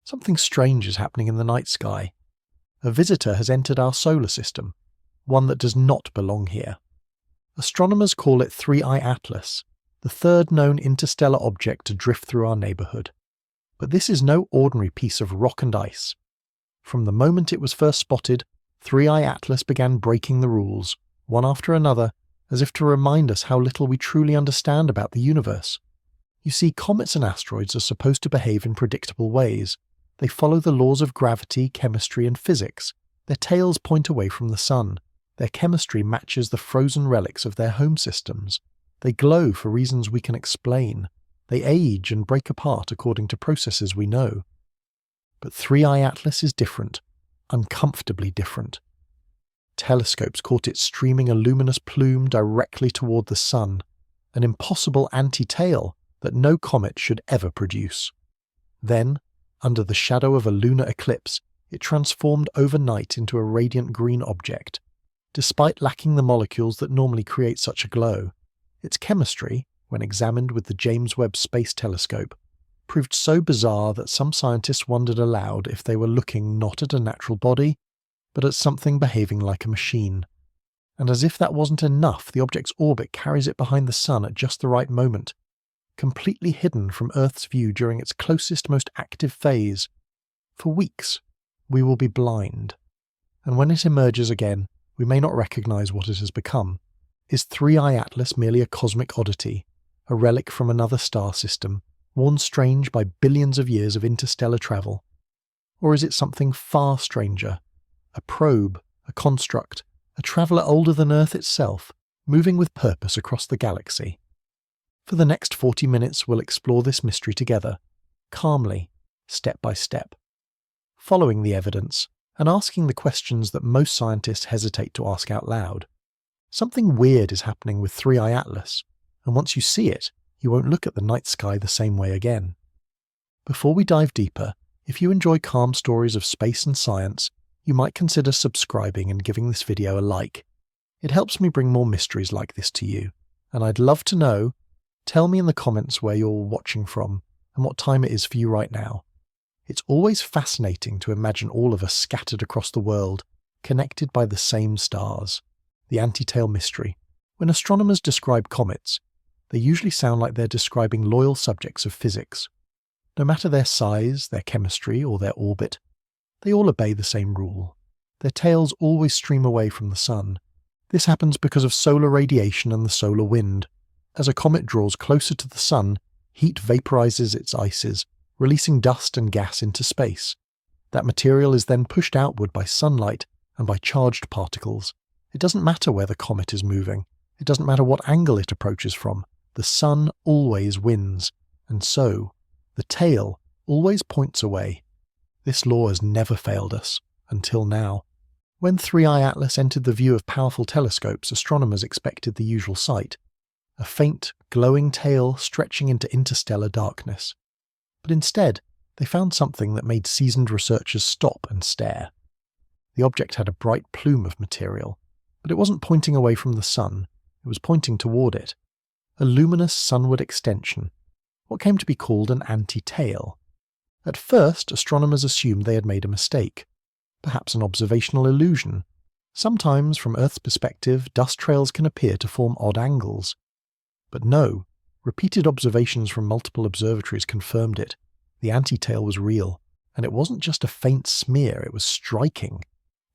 Something strange is happening in the night sky. A visitor has entered our solar system, one that does not belong here. Astronomers call it 3I Atlas, the third known interstellar object to drift through our neighbourhood. But this is no ordinary piece of rock and ice. From the moment it was first spotted, 3I Atlas began breaking the rules, one after another, as if to remind us how little we truly understand about the universe. You see, comets and asteroids are supposed to behave in predictable ways. They follow the laws of gravity, chemistry, and physics. Their tails point away from the sun. Their chemistry matches the frozen relics of their home systems. They glow for reasons we can explain. They age and break apart according to processes we know. But 3I Atlas is different, uncomfortably different. Telescopes caught it streaming a luminous plume directly toward the sun, an impossible anti-tail that no comet should ever produce. Then, under the shadow of a lunar eclipse, it transformed overnight into a radiant green object. Despite lacking the molecules that normally create such a glow, its chemistry, when examined with the James Webb Space Telescope, proved so bizarre that some scientists wondered aloud if they were looking not at a natural body, but at something behaving like a machine. And as if that wasn't enough, the object's orbit carries it behind the sun at just the right moment, completely hidden from Earth's view during its closest, most active phase. For weeks, we will be blind. And when it emerges again, we may not recognize what it has become. Is 3I Atlas merely a cosmic oddity, a relic from another star system, worn strange by billions of years of interstellar travel? Or is it something far stranger? A probe, a construct, a traveller older than Earth itself, moving with purpose across the galaxy? For the next 40 minutes we'll explore this mystery together, calmly, step by step, following the evidence and asking the questions that most scientists hesitate to ask out loud. Something weird is happening with 3I Atlas, and once you see it, you won't look at the night sky the same way again. Before we dive deeper, if you enjoy calm stories of space and science, you might consider subscribing and giving this video a like. It helps me bring more mysteries like this to you, and I'd love to know. Tell me in the comments where you're watching from and what time it is for you right now. It's always fascinating to imagine all of us scattered across the world, connected by the same stars. The anti-tail mystery. When astronomers describe comets, they usually sound like they're describing loyal subjects of physics. No matter their size, their chemistry, or their orbit, they all obey the same rule. Their tails always stream away from the sun. This happens because of solar radiation and the solar wind. As a comet draws closer to the sun, heat vaporizes its ices, releasing dust and gas into space. That material is then pushed outward by sunlight and by charged particles. It doesn't matter where the comet is moving. It doesn't matter what angle it approaches from. The sun always wins, and so the tail always points away. This law has never failed us, until now. When 3I Atlas entered the view of powerful telescopes, astronomers expected the usual sight. A faint, glowing tail stretching into interstellar darkness. But instead, they found something that made seasoned researchers stop and stare. The object had a bright plume of material, but it wasn't pointing away from the sun, it was pointing toward it. A luminous sunward extension, what came to be called an anti-tail. At first, astronomers assumed they had made a mistake, perhaps an observational illusion. Sometimes, from Earth's perspective, dust trails can appear to form odd angles. But no, repeated observations from multiple observatories confirmed it. The anti-tail was real, and it wasn't just a faint smear, it was striking.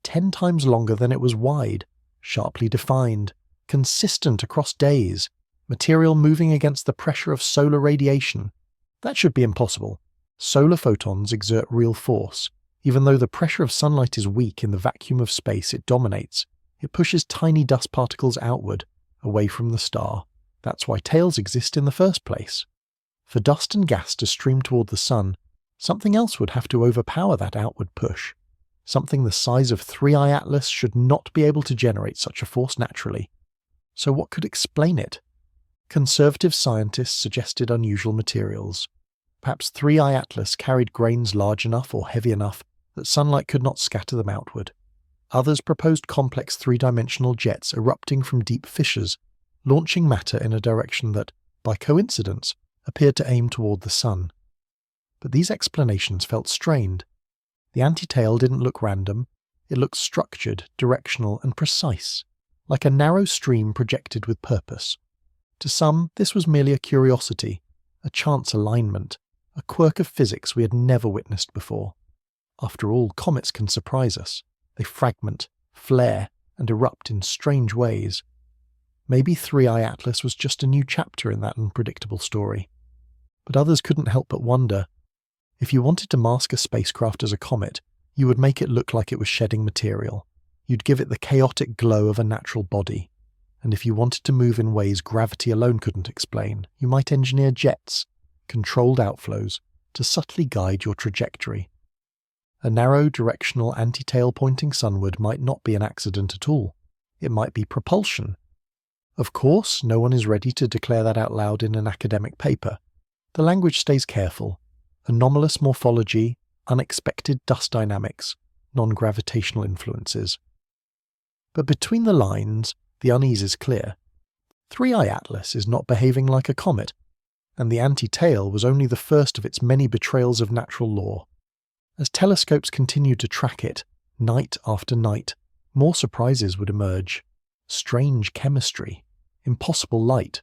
10 times longer than it was wide, sharply defined, consistent across days, material moving against the pressure of solar radiation. That should be impossible. Solar photons exert real force. Even though the pressure of sunlight is weak in the vacuum of space it dominates, it pushes tiny dust particles outward, away from the star. That's why tails exist in the first place. For dust and gas to stream toward the sun, something else would have to overpower that outward push. Something the size of 3I Atlas should not be able to generate such a force naturally. So what could explain it? Conservative scientists suggested unusual materials. Perhaps 3I Atlas carried grains large enough or heavy enough that sunlight could not scatter them outward. Others proposed complex three-dimensional jets erupting from deep fissures, launching matter in a direction that, by coincidence, appeared to aim toward the sun. But these explanations felt strained. The antitail didn't look random. It looked structured, directional, and precise, like a narrow stream projected with purpose. To some, this was merely a curiosity, a chance alignment, a quirk of physics we had never witnessed before. After all, comets can surprise us. They fragment, flare, and erupt in strange ways. Maybe 3i Atlas was just a new chapter in that unpredictable story. But others couldn't help but wonder. If you wanted to mask a spacecraft as a comet, you would make it look like it was shedding material. You'd give it the chaotic glow of a natural body. And if you wanted to move in ways gravity alone couldn't explain, you might engineer jets, controlled outflows, to subtly guide your trajectory. A narrow, directional anti-tail pointing sunward might not be an accident at all. It might be propulsion. Of course, no one is ready to declare that out loud in an academic paper. The language stays careful. Anomalous morphology, unexpected dust dynamics, non-gravitational influences. But between the lines, the unease is clear. 3i Atlas is not behaving like a comet, and the anti-tail was only the first of its many betrayals of natural law. As telescopes continued to track it, night after night, more surprises would emerge. Strange chemistry, impossible light,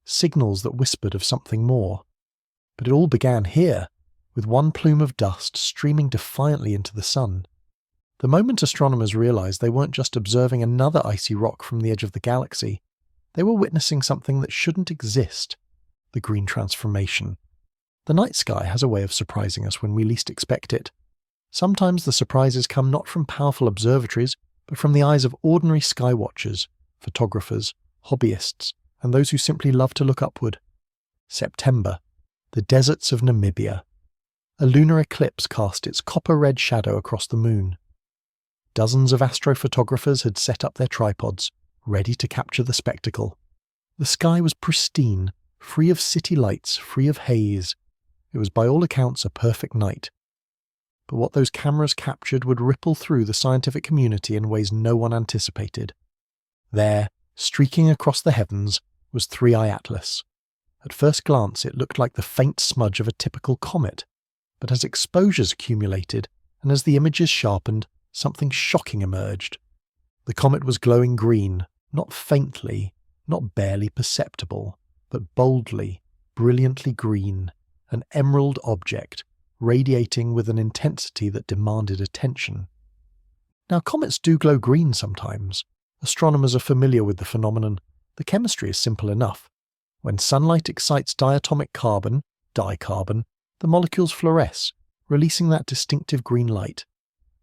signals that whispered of something more. But it all began here, with one plume of dust streaming defiantly into the sun. The moment astronomers realized they weren't just observing another icy rock from the edge of the galaxy, they were witnessing something that shouldn't exist: the green transformation. The night sky has a way of surprising us when we least expect it. Sometimes the surprises come not from powerful observatories, but from the eyes of ordinary sky watchers, photographers, hobbyists, and those who simply love to look upward. September. The deserts of Namibia. A lunar eclipse cast its copper-red shadow across the moon. Dozens of astrophotographers had set up their tripods, ready to capture the spectacle. The sky was pristine, free of city lights, free of haze. It was by all accounts a perfect night. But what those cameras captured would ripple through the scientific community in ways no one anticipated. There, streaking across the heavens, was 3i Atlas. At first glance it looked like the faint smudge of a typical comet, but as exposures accumulated, and as the images sharpened, something shocking emerged. The comet was glowing green, not faintly, not barely perceptible, but boldly, brilliantly green, an emerald object, radiating with an intensity that demanded attention. Now, comets do glow green sometimes. Astronomers are familiar with the phenomenon. The chemistry is simple enough. When sunlight excites diatomic carbon, dicarbon, the molecules fluoresce, releasing that distinctive green light.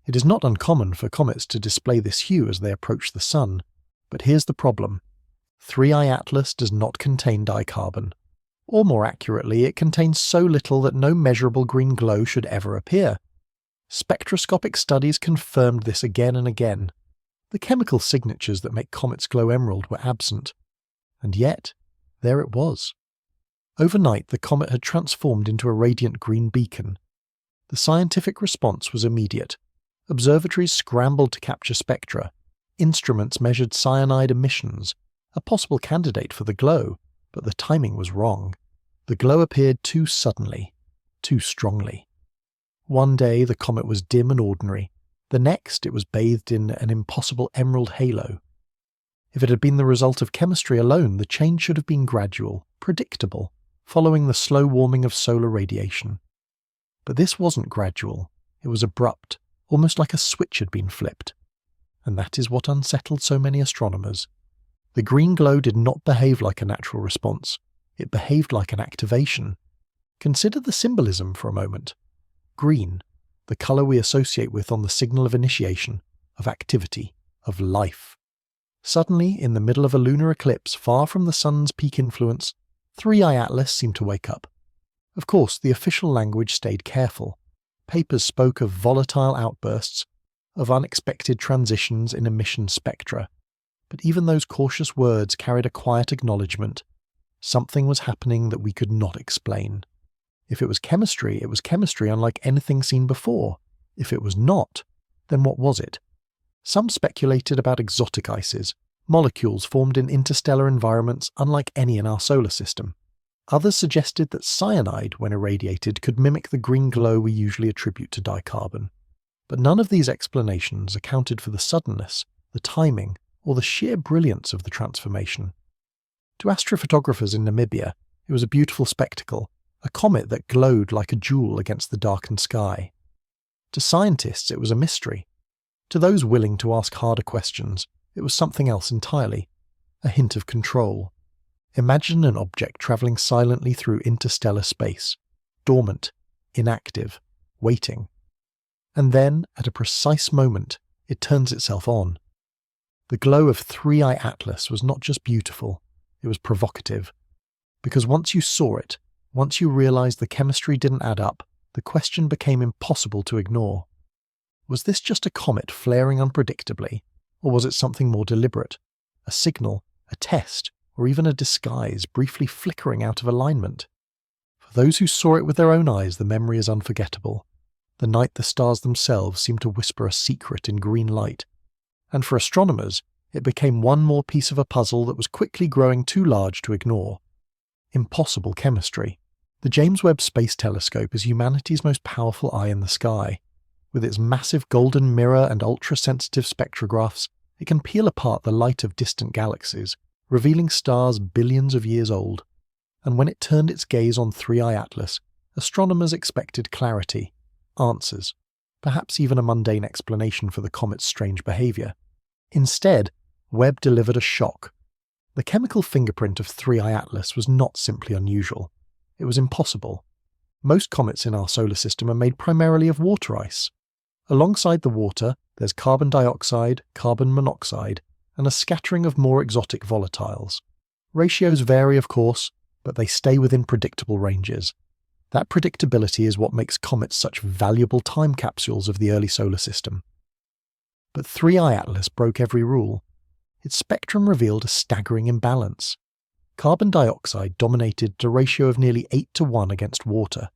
It is not uncommon for comets to display this hue as they approach the sun, but here's the problem. 3i Atlas does not contain dicarbon. Or more accurately, it contains so little that no measurable green glow should ever appear. Spectroscopic studies confirmed this again and again. The chemical signatures that make comets glow emerald were absent. And yet, there it was. Overnight, the comet had transformed into a radiant green beacon. The scientific response was immediate. Observatories scrambled to capture spectra. Instruments measured cyanide emissions, a possible candidate for the glow, but the timing was wrong. The glow appeared too suddenly, too strongly. One day the comet was dim and ordinary. The next it was bathed in an impossible emerald halo. If it had been the result of chemistry alone, the change should have been gradual, predictable, following the slow warming of solar radiation. But this wasn't gradual. It was abrupt, almost like a switch had been flipped. And that is what unsettled so many astronomers. The green glow did not behave like a natural response. It behaved like an activation. Consider the symbolism for a moment. Green, the colour we associate with on the signal of initiation, of activity, of life. Suddenly, in the middle of a lunar eclipse far from the sun's peak influence, 3i Atlas seemed to wake up. Of course, the official language stayed careful. Papers spoke of volatile outbursts, of unexpected transitions in emission spectra. But even those cautious words carried a quiet acknowledgement. Something was happening that we could not explain. If it was chemistry unlike anything seen before. If it was not, then what was it? Some speculated about exotic ices, molecules formed in interstellar environments unlike any in our solar system. Others suggested that cyanide, when irradiated, could mimic the green glow we usually attribute to dicarbon. But none of these explanations accounted for the suddenness, the timing, or the sheer brilliance of the transformation. To astrophotographers in Namibia, it was a beautiful spectacle, a comet that glowed like a jewel against the darkened sky. To scientists, it was a mystery. To those willing to ask harder questions, it was something else entirely, a hint of control. Imagine an object travelling silently through interstellar space, dormant, inactive, waiting. And then, at a precise moment, it turns itself on. The glow of 3I Atlas was not just beautiful, it was provocative. Because once you saw it, once you realised the chemistry didn't add up, the question became impossible to ignore. Was this just a comet flaring unpredictably, or was it something more deliberate? A signal, a test, or even a disguise briefly flickering out of alignment? For those who saw it with their own eyes, the memory is unforgettable. The night the stars themselves seemed to whisper a secret in green light. And for astronomers, it became one more piece of a puzzle that was quickly growing too large to ignore. Impossible chemistry. The James Webb Space Telescope is humanity's most powerful eye in the sky. With its massive golden mirror and ultra-sensitive spectrographs, it can peel apart the light of distant galaxies, revealing stars billions of years old. And when it turned its gaze on 3I Atlas, astronomers expected clarity, answers, perhaps even a mundane explanation for the comet's strange behaviour. Instead, Webb delivered a shock. The chemical fingerprint of 3I Atlas was not simply unusual. It was impossible. Most comets in our solar system are made primarily of water ice. Alongside the water, there's carbon dioxide, carbon monoxide, and a scattering of more exotic volatiles. Ratios vary, of course, but they stay within predictable ranges. That predictability is what makes comets such valuable time capsules of the early solar system. But 3I Atlas broke every rule. Its spectrum revealed a staggering imbalance. Carbon dioxide dominated at a ratio of nearly 8-to-1 against water.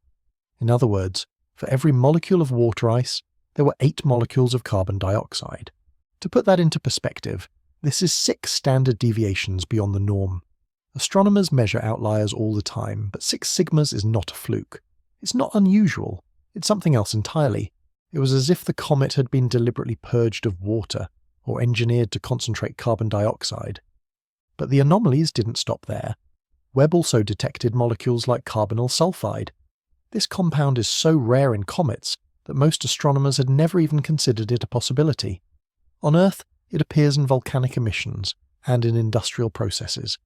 In other words, for every molecule of water ice, there were 8 molecules of carbon dioxide. To put that into perspective, this is 6 standard deviations beyond the norm. Astronomers measure outliers all the time, but 6 sigmas is not a fluke. It's not unusual. It's something else entirely. It was as if the comet had been deliberately purged of water, or engineered to concentrate carbon dioxide. But the anomalies didn't stop there. Webb also detected molecules like carbonyl sulfide. This compound is so rare in comets that most astronomers had never even considered it a possibility. On Earth, it appears in volcanic emissions and in industrial processes.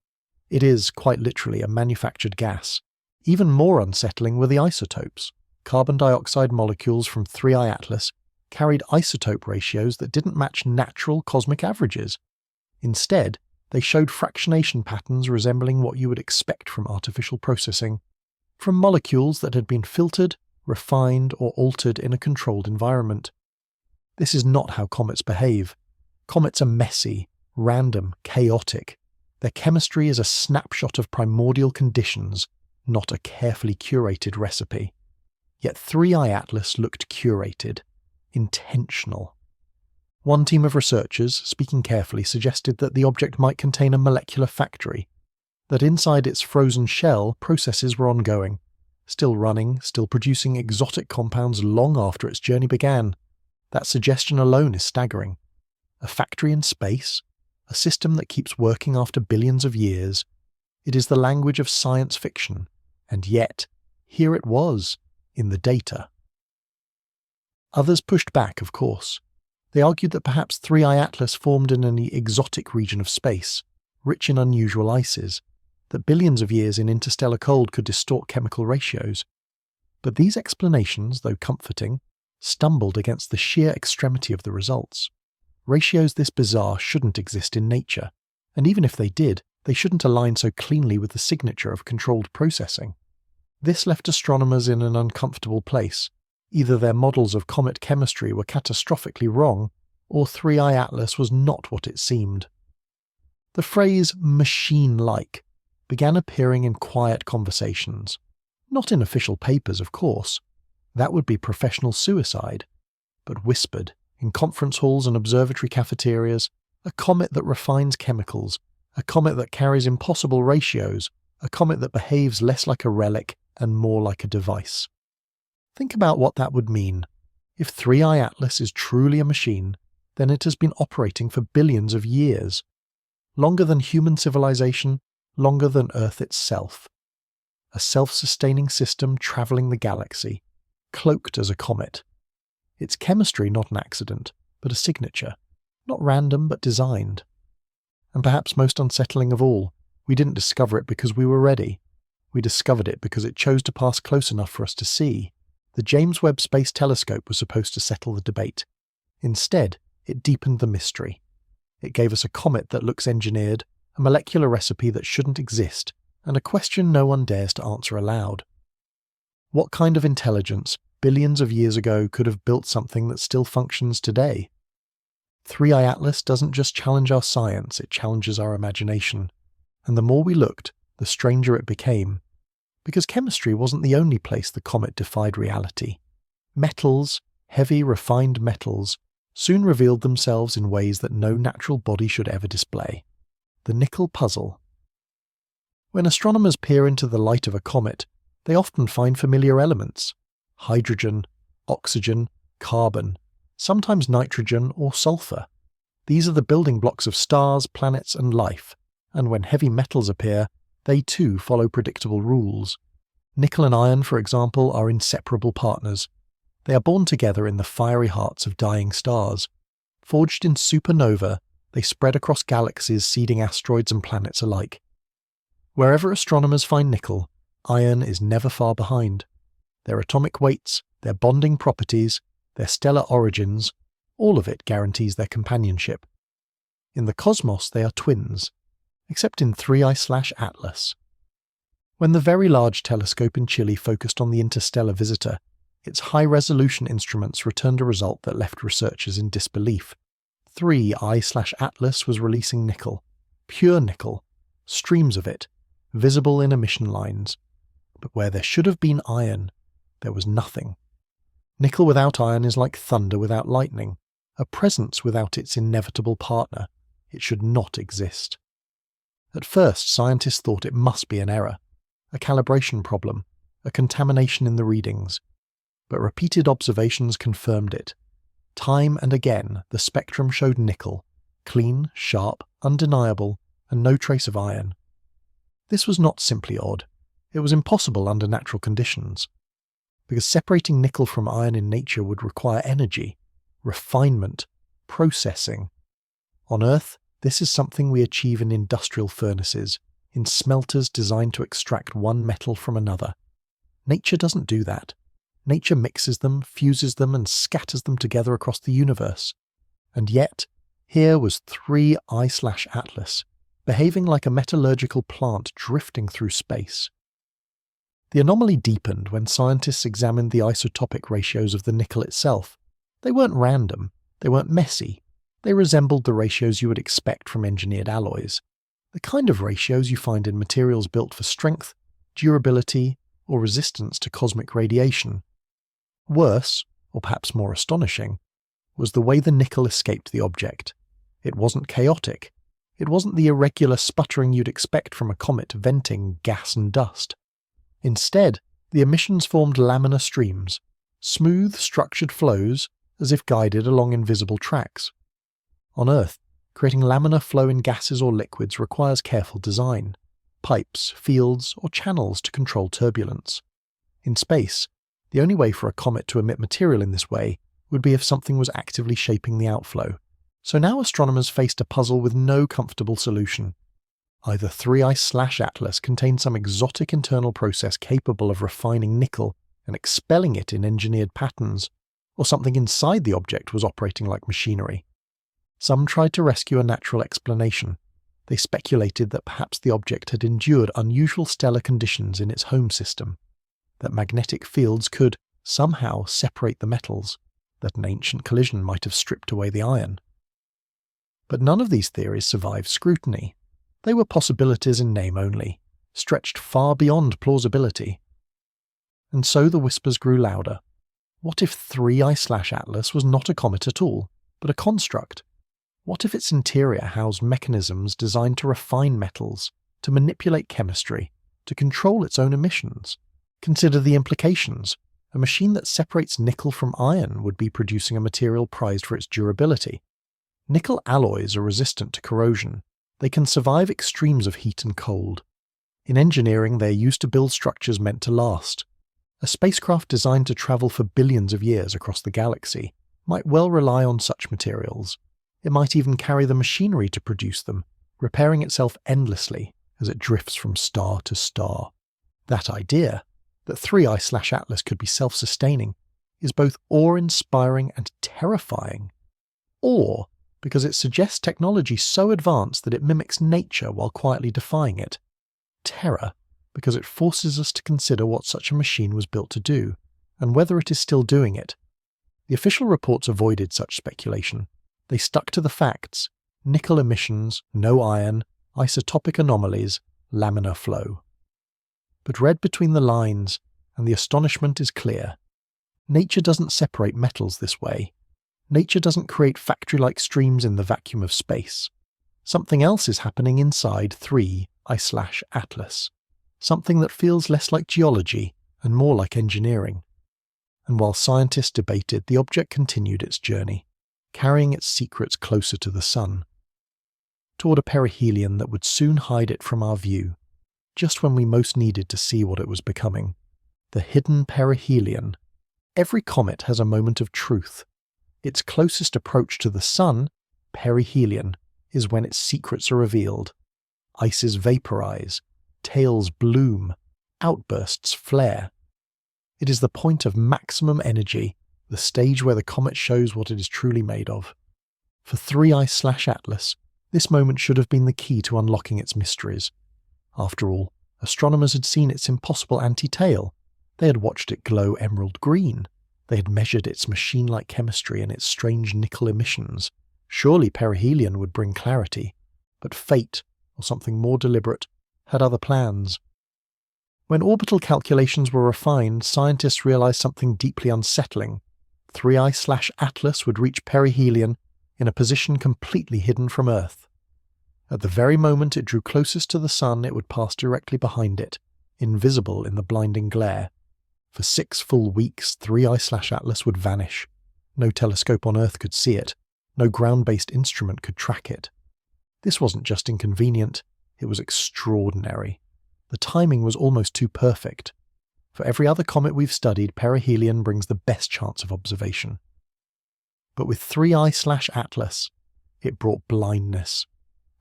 It is, quite literally, a manufactured gas. Even more unsettling were the isotopes. Carbon dioxide molecules from 3I Atlas carried isotope ratios that didn't match natural cosmic averages. Instead, they showed fractionation patterns resembling what you would expect from artificial processing, from molecules that had been filtered, refined, or altered in a controlled environment. This is not how comets behave. Comets are messy, random, chaotic. Their chemistry is a snapshot of primordial conditions, not a carefully curated recipe. Yet 3I Atlas looked curated, intentional. One team of researchers, speaking carefully, suggested that the object might contain a molecular factory, that inside its frozen shell processes were ongoing, still running, still producing exotic compounds long after its journey began. That suggestion alone is staggering. A factory in space, a system that keeps working after billions of years. It is the language of science fiction, and yet, here it was, in the data. Others pushed back, of course. They argued that perhaps 3I Atlas formed in an exotic region of space, rich in unusual ices, that billions of years in interstellar cold could distort chemical ratios. But these explanations, though comforting, stumbled against the sheer extremity of the results. Ratios this bizarre shouldn't exist in nature, and even if they did, they shouldn't align so cleanly with the signature of controlled processing. This left astronomers in an uncomfortable place. Either their models of comet chemistry were catastrophically wrong, or 3I Atlas was not what it seemed. The phrase machine-like began appearing in quiet conversations. Not in official papers, of course. That would be professional suicide. But whispered, in conference halls and observatory cafeterias, a comet that refines chemicals, a comet that carries impossible ratios, a comet that behaves less like a relic and more like a device. Think about what that would mean. If 3i Atlas is truly a machine, then it has been operating for billions of years. Longer than human civilization, longer than Earth itself. A self-sustaining system travelling the galaxy, cloaked as a comet. Its chemistry not an accident, but a signature. Not random, but designed. And perhaps most unsettling of all, we didn't discover it because we were ready. We discovered it because it chose to pass close enough for us to see. The James Webb Space Telescope was supposed to settle the debate. Instead, it deepened the mystery. It gave us a comet that looks engineered, a molecular recipe that shouldn't exist, and a question no one dares to answer aloud. What kind of intelligence, billions of years ago, could have built something that still functions today? 3i Atlas doesn't just challenge our science, it challenges our imagination. And the more we looked, the stranger it became. Because chemistry wasn't the only place the comet defied reality. Metals, heavy, refined metals, soon revealed themselves in ways that no natural body should ever display. The nickel puzzle. When astronomers peer into the light of a comet, they often find familiar elements. Hydrogen, oxygen, carbon, sometimes nitrogen or sulfur. These are the building blocks of stars, planets, and life, and when heavy metals appear, they too follow predictable rules. Nickel and iron, for example, are inseparable partners. They are born together in the fiery hearts of dying stars. Forged in supernova, they spread across galaxies, seeding asteroids and planets alike. Wherever astronomers find nickel, iron is never far behind. Their atomic weights, their bonding properties, their stellar origins, all of it guarantees their companionship. In the cosmos they are twins, except in 3i/Atlas. When the Very Large Telescope in Chile focused on the interstellar visitor, its high-resolution instruments returned a result that left researchers in disbelief. 3i/Atlas was releasing nickel, pure nickel, streams of it, visible in emission lines. But where there should have been iron, there was nothing. Nickel without iron is like thunder without lightning, a presence without its inevitable partner. It should not exist. At first, scientists thought it must be an error, a calibration problem, a contamination in the readings. But repeated observations confirmed it. Time and again, the spectrum showed nickel, clean, sharp, undeniable, and no trace of iron. This was not simply odd. It was impossible under natural conditions. Because separating nickel from iron in nature would require energy, refinement, processing. On Earth, this is something we achieve in industrial furnaces, in smelters designed to extract one metal from another. Nature doesn't do that. Nature mixes them, fuses them, and scatters them together across the universe. And yet, here was 3i/Atlas, behaving like a metallurgical plant drifting through space. The anomaly deepened when scientists examined the isotopic ratios of the nickel itself. They weren't random, they weren't messy, they resembled the ratios you would expect from engineered alloys, the kind of ratios you find in materials built for strength, durability, or resistance to cosmic radiation. Worse, or perhaps more astonishing, was the way the nickel escaped the object. It wasn't chaotic. It wasn't the irregular sputtering you'd expect from a comet venting gas and dust. Instead, the emissions formed laminar streams, smooth, structured flows as if guided along invisible tracks. On Earth, creating laminar flow in gases or liquids requires careful design, pipes, fields, or channels to control turbulence. In space, the only way for a comet to emit material in this way would be if something was actively shaping the outflow. So now astronomers faced a puzzle with no comfortable solution. Either 3i/Atlas contained some exotic internal process capable of refining nickel and expelling it in engineered patterns, or something inside the object was operating like machinery. Some tried to rescue a natural explanation. They speculated that perhaps the object had endured unusual stellar conditions in its home system, that magnetic fields could, somehow, separate the metals, that an ancient collision might have stripped away the iron. But none of these theories survived scrutiny. They were possibilities in name only, stretched far beyond plausibility. And so the whispers grew louder. What if 3i/Atlas was not a comet at all, but a construct? What if its interior housed mechanisms designed to refine metals, to manipulate chemistry, to control its own emissions. Consider the implications. A machine that separates nickel from iron would be producing a material prized for its durability. Nickel alloys are resistant to corrosion. They can survive extremes of heat and cold. In engineering, they are used to build structures meant to last. A spacecraft designed to travel for billions of years across the galaxy might well rely on such materials. It might even carry the machinery to produce them, repairing itself endlessly as it drifts from star to star. That idea, that 3i/Atlas could be self-sustaining, is both awe-inspiring and terrifying. Awe, because it suggests technology so advanced that it mimics nature while quietly defying it. Terror, because it forces us to consider what such a machine was built to do, and whether it is still doing it. The official reports avoided such speculation. They stuck to the facts: nickel emissions, no iron, isotopic anomalies, laminar flow. But read between the lines, and the astonishment is clear. Nature doesn't separate metals this way. Nature doesn't create factory-like streams in the vacuum of space. Something else is happening inside 3i/Atlas. Something that feels less like geology and more like engineering. And while scientists debated, the object continued its journey, carrying its secrets closer to the sun, toward a perihelion that would soon hide it from our view, just when we most needed to see what it was becoming. The hidden perihelion. Every comet has a moment of truth. Its closest approach to the sun, perihelion, is when its secrets are revealed. Ices vaporize, tails bloom, outbursts flare. It is the point of maximum energy, the stage where the comet shows what it is truly made of. For 3i/Atlas, this moment should have been the key to unlocking its mysteries. After all, astronomers had seen its impossible anti-tail. They had watched it glow emerald green. They had measured its machine-like chemistry and its strange nickel emissions. Surely perihelion would bring clarity. But fate, or something more deliberate, had other plans. When orbital calculations were refined, scientists realized something deeply unsettling. 3i/Atlas would reach perihelion in a position completely hidden from Earth. At the very moment it drew closest to the sun, it would pass directly behind it, invisible in the blinding glare. For 6 full weeks, 3i/Atlas would vanish. No telescope on Earth could see it. No ground-based instrument could track it. This wasn't just inconvenient, it was extraordinary. The timing was almost too perfect. For every other comet we've studied, perihelion brings the best chance of observation. But with 3i/Atlas, it brought blindness.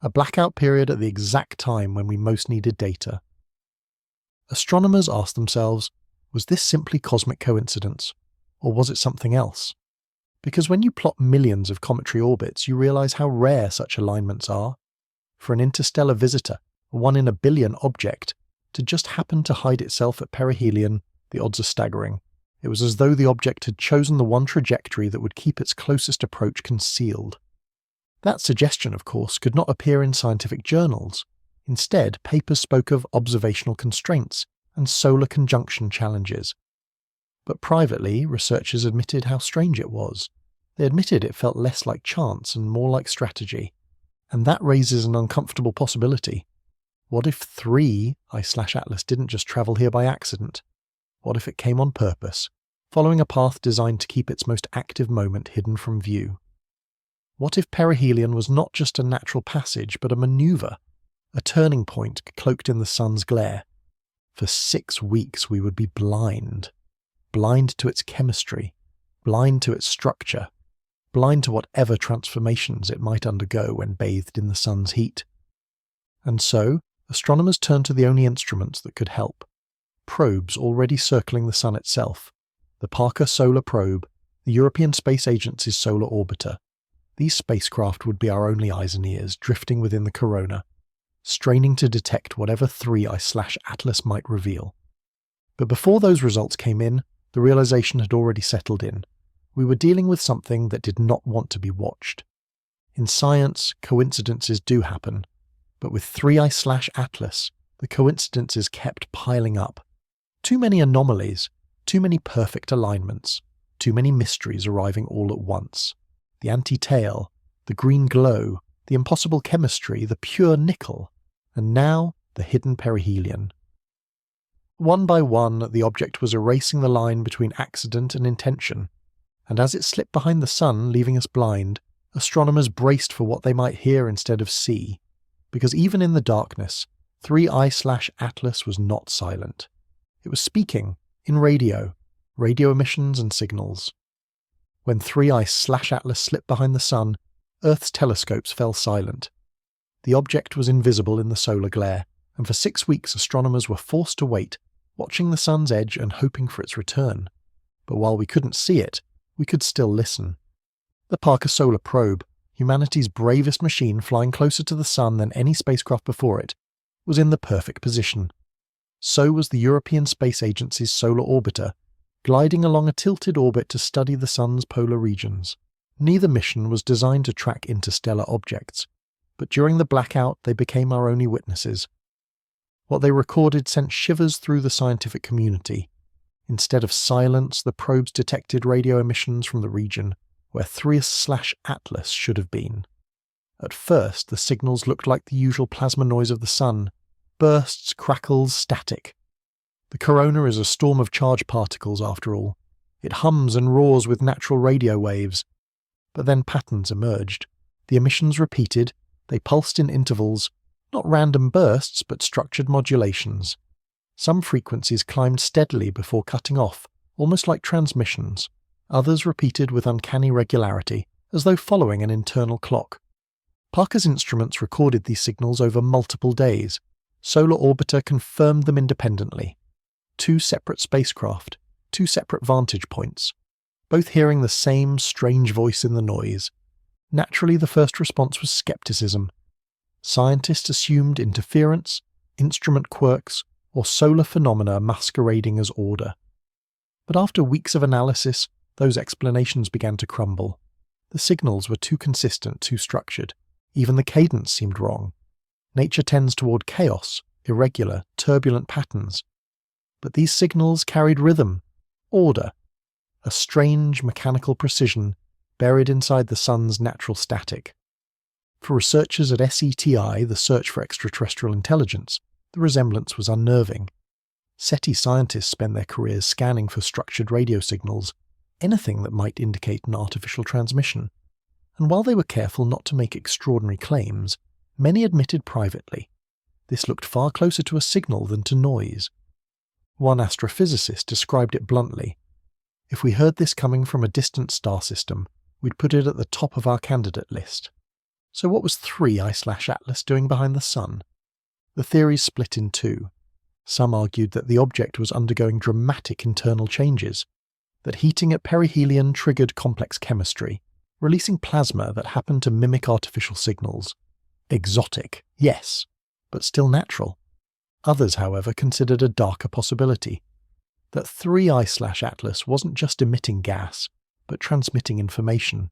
A blackout period at the exact time when we most needed data. Astronomers asked themselves, was this simply cosmic coincidence, or was it something else? Because when you plot millions of cometary orbits, you realize how rare such alignments are. For an interstellar visitor, a 1 in a billion object, to just happen to hide itself at perihelion, the odds are staggering. It was as though the object had chosen the one trajectory that would keep its closest approach concealed. That suggestion, of course, could not appear in scientific journals. Instead, papers spoke of observational constraints and solar conjunction challenges. But privately, researchers admitted how strange it was. They admitted it felt less like chance and more like strategy. And that raises an uncomfortable possibility. What if 3i/Atlas didn't just travel here by accident? What if it came on purpose, following a path designed to keep its most active moment hidden from view? What if perihelion was not just a natural passage, but a maneuver, a turning point cloaked in the sun's glare? For 6 weeks we would be blind. Blind to its chemistry, blind to its structure, blind to whatever transformations it might undergo when bathed in the sun's heat. And so, astronomers turned to the only instruments that could help. Probes already circling the sun itself. The Parker Solar Probe, the European Space Agency's solar orbiter. These spacecraft would be our only eyes and ears, drifting within the corona, straining to detect whatever 3i/Atlas might reveal. But before those results came in, the realization had already settled in. We were dealing with something that did not want to be watched. In science, coincidences do happen, but with 3i/Atlas, the coincidences kept piling up. Too many anomalies, too many perfect alignments, too many mysteries arriving all at once. The anti-tail, the green glow, the impossible chemistry, the pure nickel, and now the hidden perihelion. One by one, the object was erasing the line between accident and intention, and as it slipped behind the sun, leaving us blind, astronomers braced for what they might hear instead of see, because even in the darkness, 3I/Atlas was not silent. It was speaking, in radio emissions and signals. When 3I/Atlas slipped behind the sun, Earth's telescopes fell silent. The object was invisible in the solar glare, and for 6 weeks astronomers were forced to wait, watching the sun's edge and hoping for its return. But while we couldn't see it, we could still listen. The Parker Solar Probe, humanity's bravest machine flying closer to the sun than any spacecraft before it, was in the perfect position. So was the European Space Agency's solar orbiter, gliding along a tilted orbit to study the sun's polar regions. Neither mission was designed to track interstellar objects, but during the blackout they became our only witnesses. What they recorded sent shivers through the scientific community. Instead of silence, the probes detected radio emissions from the region where 3I/Atlas should have been. At first, the signals looked like the usual plasma noise of the sun: bursts, crackles, static. The corona is a storm of charged particles, after all. It hums and roars with natural radio waves. But then patterns emerged. The emissions repeated, they pulsed in intervals, not random bursts, but structured modulations. Some frequencies climbed steadily before cutting off, almost like transmissions. Others repeated with uncanny regularity, as though following an internal clock. Parker's instruments recorded these signals over multiple days. Solar Orbiter confirmed them independently. 2 separate spacecraft, 2 separate vantage points, both hearing the same strange voice in the noise. Naturally, the first response was skepticism. Scientists assumed interference, instrument quirks, or solar phenomena masquerading as order. But after weeks of analysis, those explanations began to crumble. The signals were too consistent, too structured. Even the cadence seemed wrong. Nature tends toward chaos, irregular, turbulent patterns. But these signals carried rhythm, order, a strange mechanical precision buried inside the sun's natural static. For researchers at SETI, the Search for Extraterrestrial Intelligence, the resemblance was unnerving. SETI scientists spend their careers scanning for structured radio signals, anything that might indicate an artificial transmission. And while they were careful not to make extraordinary claims, many admitted privately this looked far closer to a signal than to noise. One astrophysicist described it bluntly: if we heard this coming from a distant star system, we'd put it at the top of our candidate list. So what was 3I/Atlas doing behind the sun? The theories split in two. Some argued that the object was undergoing dramatic internal changes, that heating at perihelion triggered complex chemistry, releasing plasma that happened to mimic artificial signals. Exotic, yes, but still natural. Others, however, considered a darker possibility, that 3I/Atlas wasn't just emitting gas, but transmitting information,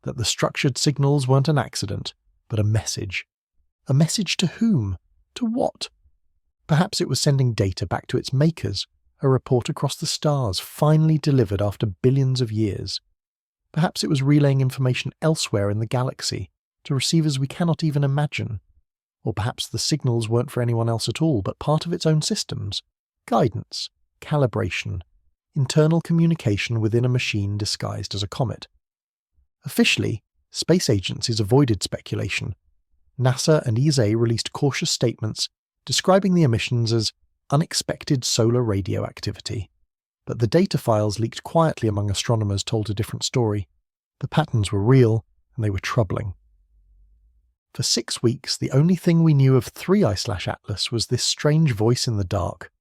that the structured signals weren't an accident, but a message. A message to whom? To what? Perhaps it was sending data back to its makers, a report across the stars, finally delivered after billions of years. Perhaps it was relaying information elsewhere in the galaxy, to receivers we cannot even imagine. Or perhaps the signals weren't for anyone else at all, but part of its own systems. Guidance, calibration, internal communication within a machine disguised as a comet. Officially, space agencies avoided speculation. NASA and ESA released cautious statements describing the emissions as unexpected solar radioactivity. But the data files leaked quietly among astronomers told a different story. The patterns were real, and they were troubling. For 6 weeks, the only thing we knew of 3I/Atlas was this strange voice in the dark.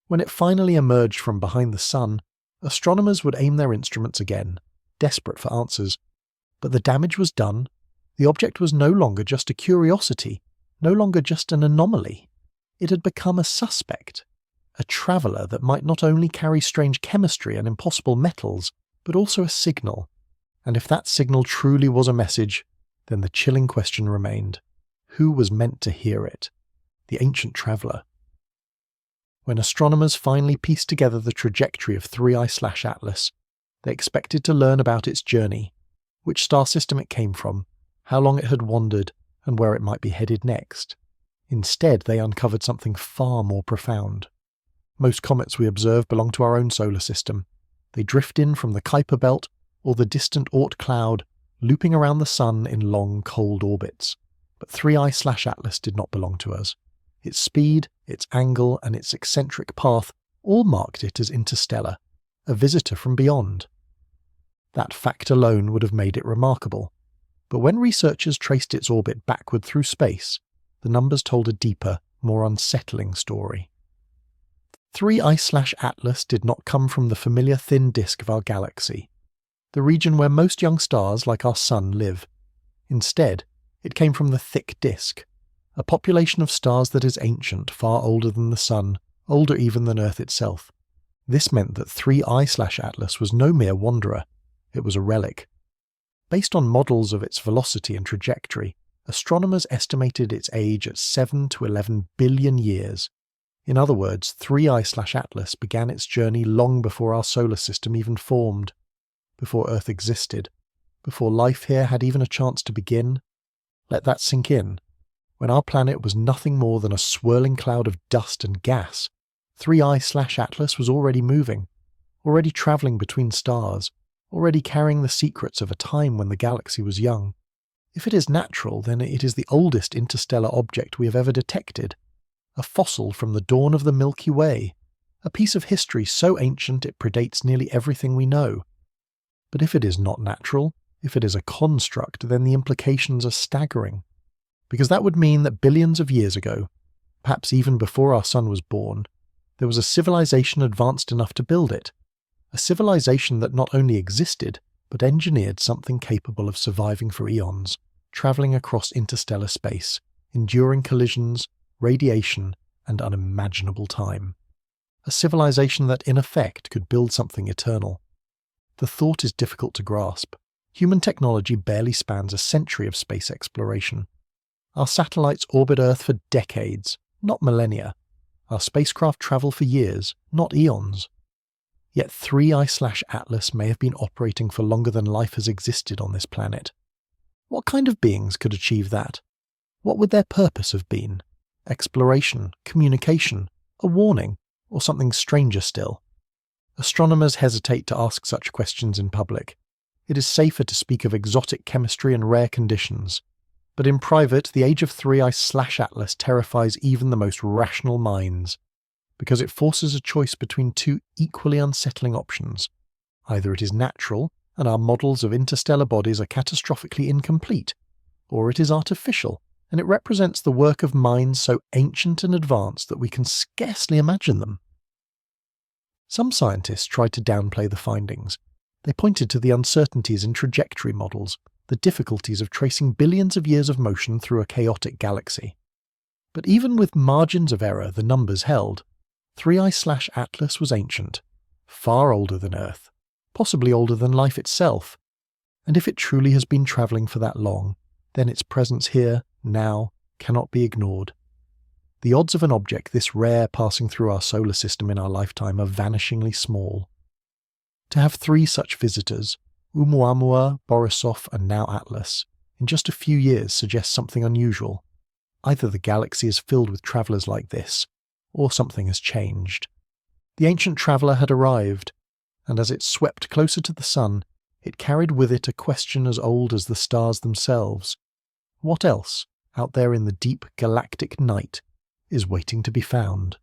When it finally emerged from behind the sun, astronomers would aim their instruments again, desperate for answers. But the damage was done. The object was no longer just a curiosity, no longer just an anomaly. It had become a suspect, a traveller that might not only carry strange chemistry and impossible metals, but also a signal. And if that signal truly was a message, then the chilling question remained: who was meant to hear it? The ancient traveller. When astronomers finally pieced together the trajectory of 3I/Atlas, they expected to learn about its journey, which star system it came from, how long it had wandered, and where it might be headed next. Instead, they uncovered something far more profound. Most comets we observe belong to our own solar system. They drift in from the Kuiper belt or the distant Oort cloud, looping around the Sun in long, cold orbits. But 3I/Atlas did not belong to us. Its speed, its angle, and its eccentric path all marked it as interstellar, a visitor from beyond. That fact alone would have made it remarkable. But when researchers traced its orbit backward through space, the numbers told a deeper, more unsettling story. 3I/Atlas did not come from the familiar thin disk of our galaxy, the region where most young stars like our Sun live. Instead, it came from the thick disk, a population of stars that is ancient, far older than the Sun, older even than Earth itself. This meant that 3I/Atlas was no mere wanderer, it was a relic. Based on models of its velocity and trajectory, astronomers estimated its age at 7 to 11 billion years. In other words, 3I/Atlas began its journey long before our solar system even formed, before Earth existed, before life here had even a chance to begin. Let that sink in. When our planet was nothing more than a swirling cloud of dust and gas, 3I/Atlas was already moving, already travelling between stars, already carrying the secrets of a time when the galaxy was young. If it is natural, then it is the oldest interstellar object we have ever detected, a fossil from the dawn of the Milky Way, a piece of history so ancient it predates nearly everything we know. But if it is not natural, if it is a construct, then the implications are staggering. Because that would mean that billions of years ago, perhaps even before our Sun was born, there was a civilization advanced enough to build it. A civilization that not only existed, but engineered something capable of surviving for eons, travelling across interstellar space, enduring collisions, radiation, and unimaginable time. A civilization that in effect could build something eternal. The thought is difficult to grasp. Human technology barely spans a century of space exploration. Our satellites orbit Earth for decades, not millennia. Our spacecraft travel for years, not eons. Yet 3I/Atlas may have been operating for longer than life has existed on this planet. What kind of beings could achieve that? What would their purpose have been? Exploration, communication, a warning, or something stranger still? Astronomers hesitate to ask such questions in public. It is safer to speak of exotic chemistry and rare conditions. But in private, the age of 3I/Atlas terrifies even the most rational minds, because it forces a choice between two equally unsettling options. Either it is natural, and our models of interstellar bodies are catastrophically incomplete, or it is artificial, and it represents the work of minds so ancient and advanced that we can scarcely imagine them. Some scientists tried to downplay the findings. They pointed to the uncertainties in trajectory models, the difficulties of tracing billions of years of motion through a chaotic galaxy. But even with margins of error, the numbers held. 3I/Atlas was ancient, far older than Earth, possibly older than life itself. And if it truly has been travelling for that long, then its presence here, now, cannot be ignored. The odds of an object this rare passing through our solar system in our lifetime are vanishingly small. To have 3 such visitors, Oumuamua, Borisov, and now Atlas, in just a few years suggests something unusual. Either the galaxy is filled with travellers like this, or something has changed. The ancient traveller had arrived, and as it swept closer to the Sun, it carried with it a question as old as the stars themselves. What else, out there in the deep galactic night, is waiting to be found?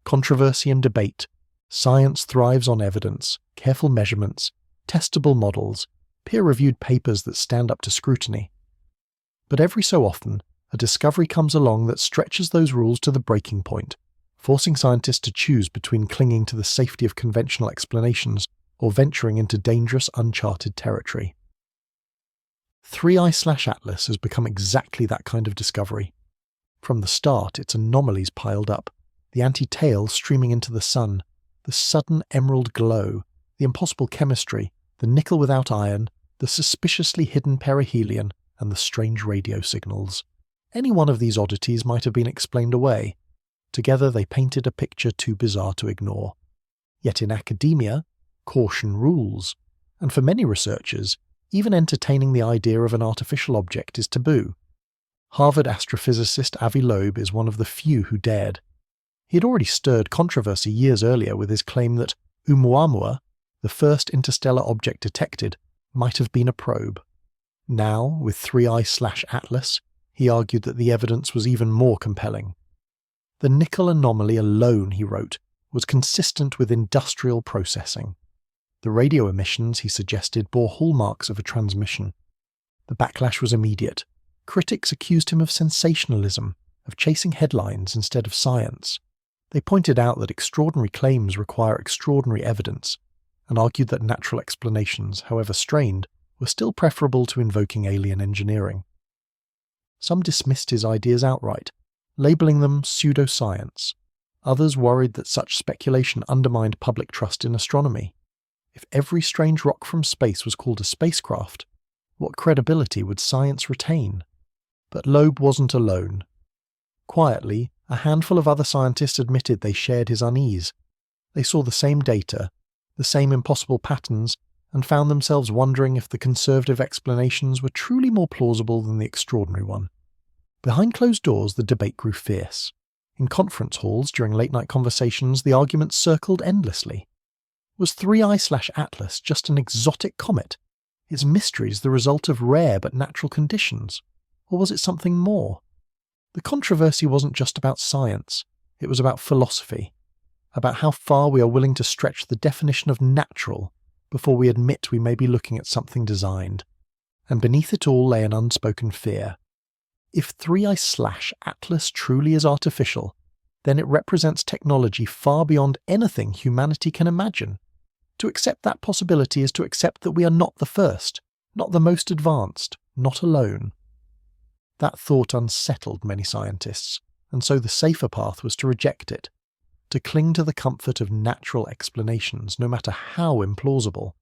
Controversy and debate. Science thrives on evidence, careful measurements, testable models, peer-reviewed papers that stand up to scrutiny. But every so often, a discovery comes along that stretches those rules to the breaking point, forcing scientists to choose between clinging to the safety of conventional explanations or venturing into dangerous, uncharted territory. 3I/Atlas has become exactly that kind of discovery. From the start, its anomalies piled up, the anti-tail streaming into the Sun, the sudden emerald glow, the impossible chemistry, the nickel without iron, the suspiciously hidden perihelion, and the strange radio signals. Any one of these oddities might have been explained away. Together they painted a picture too bizarre to ignore. Yet in academia, caution rules, and for many researchers, even entertaining the idea of an artificial object is taboo. Harvard astrophysicist Avi Loeb is one of the few who dared. He had already stirred controversy years earlier with his claim that Oumuamua, the first interstellar object detected, might have been a probe. Now, with 3I/Atlas, he argued that the evidence was even more compelling. The nickel anomaly alone, he wrote, was consistent with industrial processing. The radio emissions, he suggested, bore hallmarks of a transmission. The backlash was immediate. Critics accused him of sensationalism, of chasing headlines instead of science. They pointed out that extraordinary claims require extraordinary evidence, and argued that natural explanations, however strained, were still preferable to invoking alien engineering. Some dismissed his ideas outright, labelling them pseudoscience. Others worried that such speculation undermined public trust in astronomy. If every strange rock from space was called a spacecraft, what credibility would science retain? But Loeb wasn't alone. Quietly, a handful of other scientists admitted they shared his unease. They saw the same data, the same impossible patterns, and found themselves wondering if the conservative explanations were truly more plausible than the extraordinary one. Behind closed doors, the debate grew fierce. In conference halls during late-night conversations, the arguments circled endlessly. Was 3I/Atlas just an exotic comet? Its mysteries the result of rare but natural conditions? Or was it something more? The controversy wasn't just about science, it was about philosophy, about how far we are willing to stretch the definition of natural before we admit we may be looking at something designed. And beneath it all lay an unspoken fear. If 3I/Atlas truly is artificial, then it represents technology far beyond anything humanity can imagine. To accept that possibility is to accept that we are not the first, not the most advanced, not alone. That thought unsettled many scientists, and so the safer path was to reject it, to cling to the comfort of natural explanations, no matter how implausible.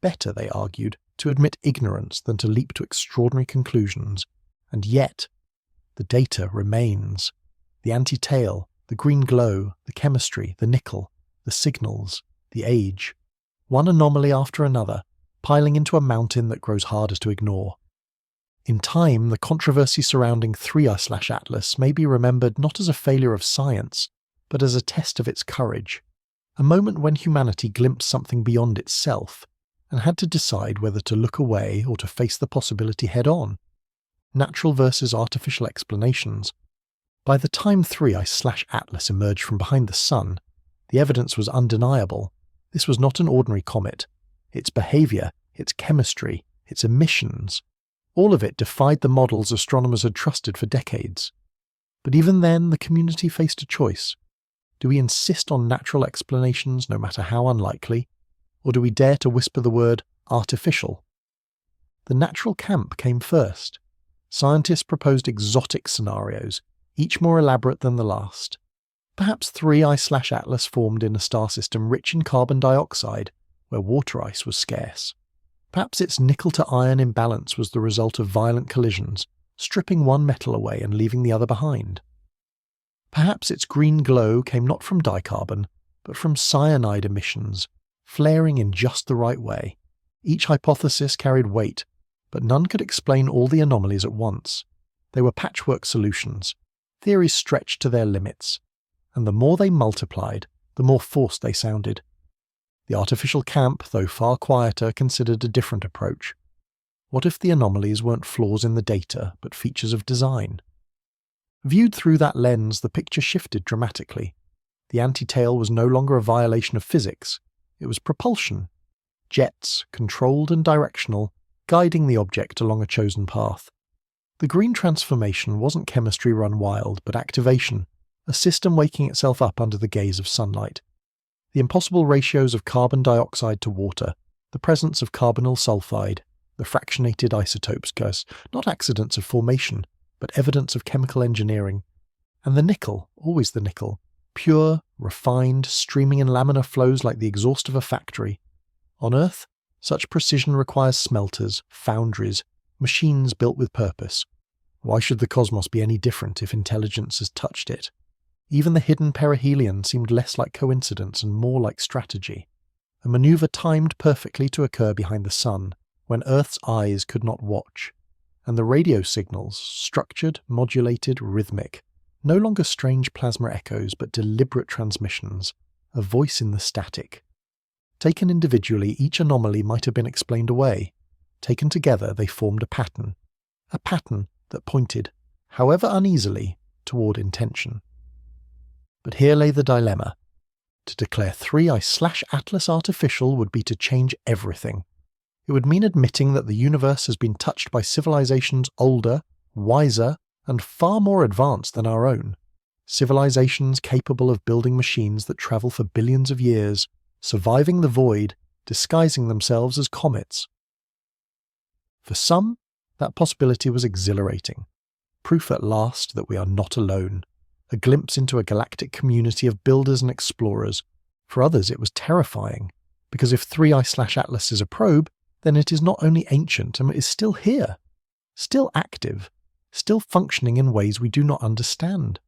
Better, they argued, to admit ignorance than to leap to extraordinary conclusions. And yet, the data remains. The anti-tail, the green glow, the chemistry, the nickel, the signals, the age. One anomaly after another, piling into a mountain that grows harder to ignore. In time, the controversy surrounding 3I/Atlas may be remembered not as a failure of science, but as a test of its courage, a moment when humanity glimpsed something beyond itself, and had to decide whether to look away or to face the possibility head-on. Natural versus artificial explanations. By the time 3I/Atlas emerged from behind the Sun, the evidence was undeniable. This was not an ordinary comet. Its behaviour, its chemistry, its emissions, all of it defied the models astronomers had trusted for decades. But even then, the community faced a choice. Do we insist on natural explanations, no matter how unlikely, or do we dare to whisper the word artificial? The natural camp came first. Scientists proposed exotic scenarios, each more elaborate than the last. Perhaps 3I/Atlas formed in a star system rich in carbon dioxide, where water ice was scarce. Perhaps its nickel-to-iron imbalance was the result of violent collisions, stripping one metal away and leaving the other behind. Perhaps its green glow came not from dicarbon, but from cyanide emissions, flaring in just the right way. Each hypothesis carried weight, but none could explain all the anomalies at once. They were patchwork solutions, theories stretched to their limits, and the more they multiplied, the more forced they sounded. The artificial camp, though far quieter, considered a different approach. What if the anomalies weren't flaws in the data, but features of design? Viewed through that lens, the picture shifted dramatically. The anti-tail was no longer a violation of physics. It was propulsion. Jets, controlled and directional, guiding the object along a chosen path. The green transformation wasn't chemistry run wild, but activation, a system waking itself up under the gaze of sunlight. The impossible ratios of carbon dioxide to water, the presence of carbonyl sulfide, the fractionated isotopes gas, not accidents of formation, but evidence of chemical engineering. And the nickel, always the nickel, pure, refined, streaming in laminar flows like the exhaust of a factory. On Earth, such precision requires smelters, foundries, machines built with purpose. Why should the cosmos be any different if intelligence has touched it? Even the hidden perihelion seemed less like coincidence and more like strategy. A maneuver timed perfectly to occur behind the Sun, when Earth's eyes could not watch. And the radio signals, structured, modulated, rhythmic. No longer strange plasma echoes, but deliberate transmissions, a voice in the static. Taken individually, each anomaly might have been explained away. Taken together, they formed a pattern that pointed, however uneasily, toward intention. But here lay the dilemma. To declare 3I/Atlas artificial would be to change everything. It would mean admitting that the universe has been touched by civilizations older, wiser, and far more advanced than our own. Civilizations capable of building machines that travel for billions of years, surviving the void, disguising themselves as comets. For some, that possibility was exhilarating. Proof at last that we are not alone. A glimpse into a galactic community of builders and explorers. For others it was terrifying, because if 3I/Atlas is a probe, then it is not only ancient and is still here, still active, still functioning in ways we do not understand.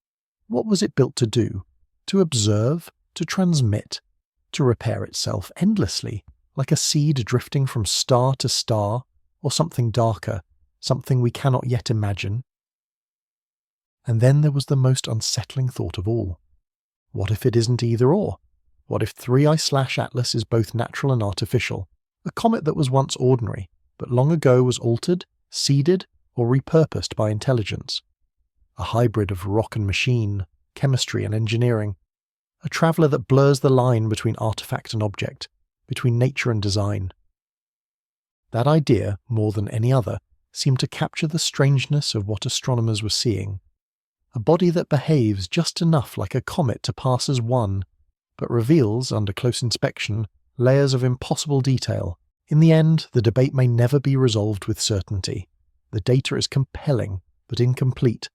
What was it built to do? To observe, to transmit, to repair itself endlessly, like a seed drifting from star to star, or something darker, something we cannot yet imagine? And then there was the most unsettling thought of all. What if it isn't either or? What if 3I/Atlas is both natural and artificial? A comet that was once ordinary, but long ago was altered, seeded, or repurposed by intelligence. A hybrid of rock and machine, chemistry and engineering. A traveller that blurs the line between artifact and object, between nature and design. That idea, more than any other, seemed to capture the strangeness of what astronomers were seeing. A body that behaves just enough like a comet to pass as one, but reveals, under close inspection, layers of impossible detail. In the end, the debate may never be resolved with certainty. The data is compelling, but incomplete.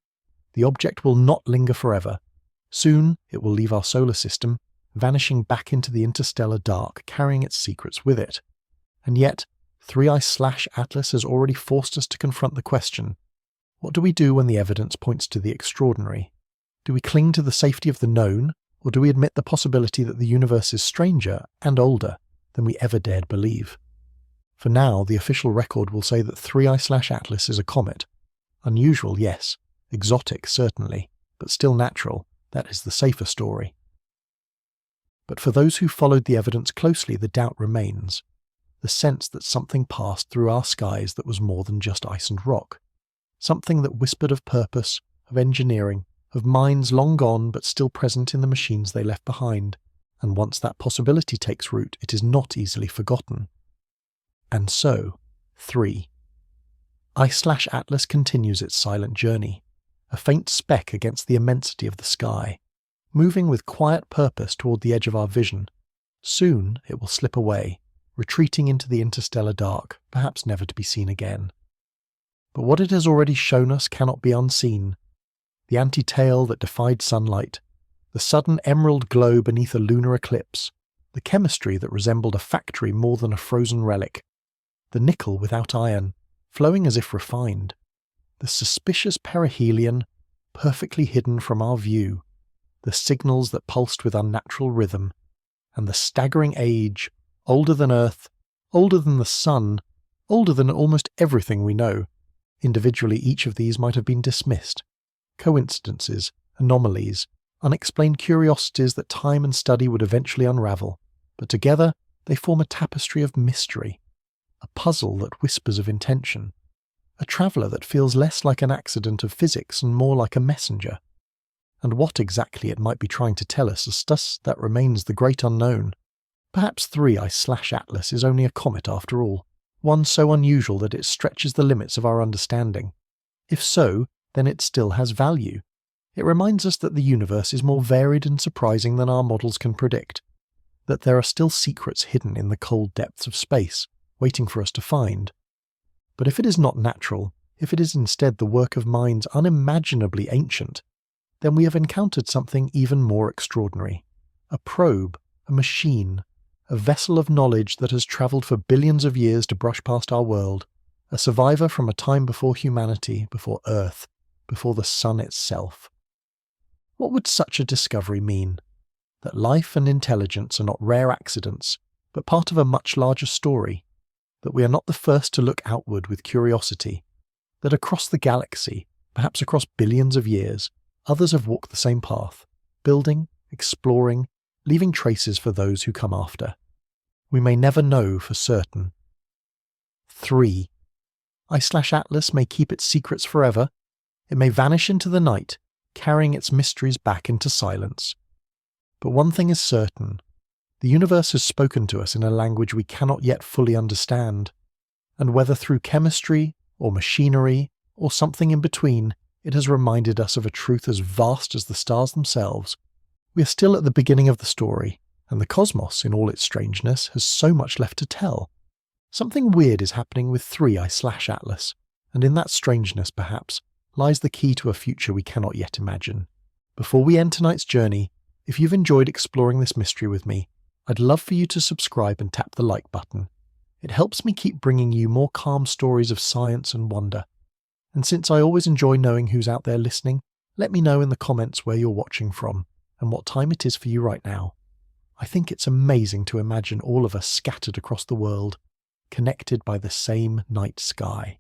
The object will not linger forever. Soon, it will leave our solar system, vanishing back into the interstellar dark, carrying its secrets with it. And yet, 3I/Atlas has already forced us to confront the question: what do we do when the evidence points to the extraordinary? Do we cling to the safety of the known, or do we admit the possibility that the universe is stranger and older than we ever dared believe? For now, the official record will say that 3I/Atlas is a comet. Unusual, yes. Exotic, certainly. But still natural. That is the safer story. But for those who followed the evidence closely, the doubt remains. The sense that something passed through our skies that was more than just ice and rock. Something that whispered of purpose, of engineering, of minds long gone but still present in the machines they left behind. And once that possibility takes root, it is not easily forgotten. And so, 3I/Atlas continues its silent journey, a faint speck against the immensity of the sky, moving with quiet purpose toward the edge of our vision. Soon it will slip away, retreating into the interstellar dark, perhaps never to be seen again. But what it has already shown us cannot be unseen. The anti-tail that defied sunlight, the sudden emerald glow beneath a lunar eclipse, the chemistry that resembled a factory more than a frozen relic, the nickel without iron, flowing as if refined, the suspicious perihelion, perfectly hidden from our view, the signals that pulsed with unnatural rhythm, and the staggering age, older than Earth, older than the Sun, older than almost everything we know. Individually, each of these might have been dismissed. Coincidences, anomalies, unexplained curiosities that time and study would eventually unravel, but together they form a tapestry of mystery, a puzzle that whispers of intention, a traveller that feels less like an accident of physics and more like a messenger. And what exactly it might be trying to tell us, that remains the great unknown. Perhaps 3I/Atlas is only a comet after all, one so unusual that it stretches the limits of our understanding. If so, then it still has value. It reminds us that the universe is more varied and surprising than our models can predict, that there are still secrets hidden in the cold depths of space, waiting for us to find. But if it is not natural, if it is instead the work of minds unimaginably ancient, then we have encountered something even more extraordinary. A probe, a machine, a vessel of knowledge that has travelled for billions of years to brush past our world, a survivor from a time before humanity, before Earth, before the sun itself. What would such a discovery mean? That life and intelligence are not rare accidents, but part of a much larger story. That we are not the first to look outward with curiosity. That across the galaxy, perhaps across billions of years, Others have walked the same path, building, exploring, leaving traces for those who come after. We may never know for certain. 3. I/Atlas may keep its secrets forever. It may vanish into the night, carrying its mysteries back into silence. But one thing is certain. The universe has spoken to us in a language we cannot yet fully understand. And whether through chemistry, or machinery, or something in between, it has reminded us of a truth as vast as the stars themselves. We are still at the beginning of the story, and the cosmos, in all its strangeness, has so much left to tell. Something weird is happening with 3I/Atlas, and in that strangeness, perhaps, lies the key to a future we cannot yet imagine. Before we end tonight's journey, if you've enjoyed exploring this mystery with me, I'd love for you to subscribe and tap the like button. It helps me keep bringing you more calm stories of science and wonder. And since I always enjoy knowing who's out there listening, let me know in the comments where you're watching from and what time it is for you right now. I think it's amazing to imagine all of us scattered across the world, connected by the same night sky.